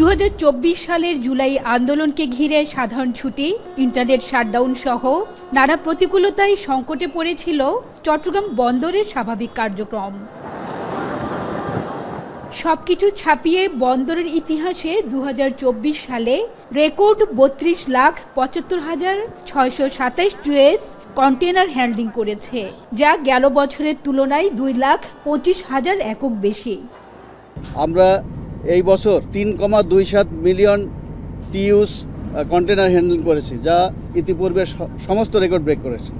2024 সালের জুলাই আন্দোলনকে ঘিরে সাধারণ ছুটি, ইন্টারনেট শাটডাউন সহ নানা প্রতিকূলতায় সংকটে পড়েছিল চট্টগ্রাম বন্দরের স্বাভাবিক কার্যক্রম। সবকিছু ছাপিয়ে বন্দরের ইতিহাসে 2024 সালে রেকর্ড 32,75,627 টুয়েস কন্টেনার হ্যান্ডলিং করেছে, যা গেল বছরের তুলনায় 2,25,000 একক বেশি। আমরা এই বছর 3,27 মিলিয়ন টিইউস কন্টেনার হ্যান্ডেল করেছি, যা ইতিপূর্বে সমস্ত রেকর্ড ব্রেক করেছে।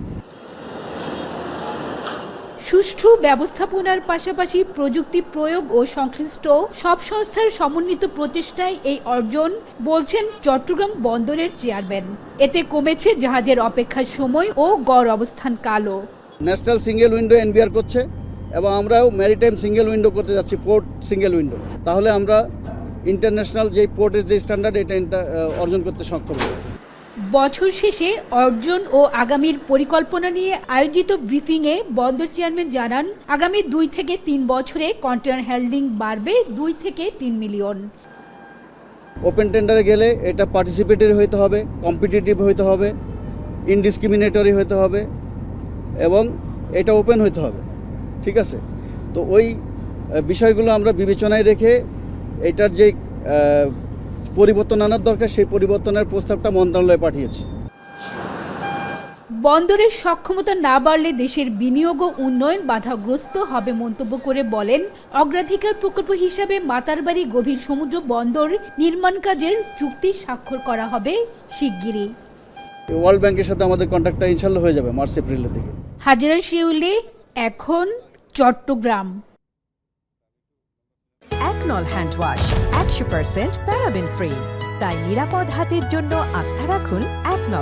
সুষ্ঠু ব্যবস্থাপনার পাশাপাশি প্রযুক্তি প্রয়োগ ও সংশ্লিষ্ট সব সংস্থার সমন্বিত প্রচেষ্টায় এই অর্জন, বলছেন চট্টগ্রাম বন্দরের চেয়ারম্যান। এতে কমেছে জাহাজের অপেক্ষার সময় ও গড় অবস্থান কালও। ন্যাশনাল সিঙ্গেল উইন্ডো এনবিআর করছে এবং আমরাও ম্যারিটাইম সিঙ্গেল উইন্ডো করতে যাচ্ছি, পোর্ট সিঙ্গেল উইন্ডো। তাহলে আমরা ইন্টারন্যাশনাল যে পোর্টের যে স্ট্যান্ডার্ড, এটা অর্জন করতে সক্ষম হব। বছর শেষে অর্জন ও আগামীর পরিকল্পনা নিয়ে আয়োজিত ব্রিফিংয়ে বন্দর চেয়ারম্যান জানান, আগামী 2 থেকে 3 বছরে কন্টেনার হ্যান্ডলিং বাড়বে 2 থেকে 3 মিলিয়ন। ওপেন টেন্ডারে গেলে এটা পার্টিসিপেটরি হইতে হবে, কম্পিটিটিভ হইতে হবে, ইনডিসক্রিমিনেটরি হইতে হবে এবং এটা ওপেন হইতে হবে। ঠিক আছে, তো ওই বিষয়গুলো আমরা বিবেচনায় রেখে এটার যে পরিবর্তন আনার দরকার, সেই পরিবর্তনের প্রস্তাবটা মন্ত্রণালয়ে পাঠিয়েছি। বন্দরের সক্ষমতা না বাড়লে দেশের বিনিয়োগ ও উন্নয়ন বাধাগ্রস্ত হবে মন্তব্য করে বলেন, অগ্রাধিকার প্রকল্প হিসাবে মাতারবাড়ি গভীর সমুদ্র বন্দর নির্মাণ কাজের চুক্তি স্বাক্ষর করা হবে শিগগিরই। ওয়ার্ল্ড ব্যাংকের সাথে আমাদের কন্ট্রাক্টটা ইনশাল্লাহ হয়ে যাবে মার্চ এপ্রিলের দিকে। হাজেরা শিউলি, এখন চট্টগ্রাম। একনল হ্যান্ড ওয়াশ 100% প্যারাবেন ফ্রি, তাই নিরাপদ হাতের জন্য আস্থা রাখুন একনলে।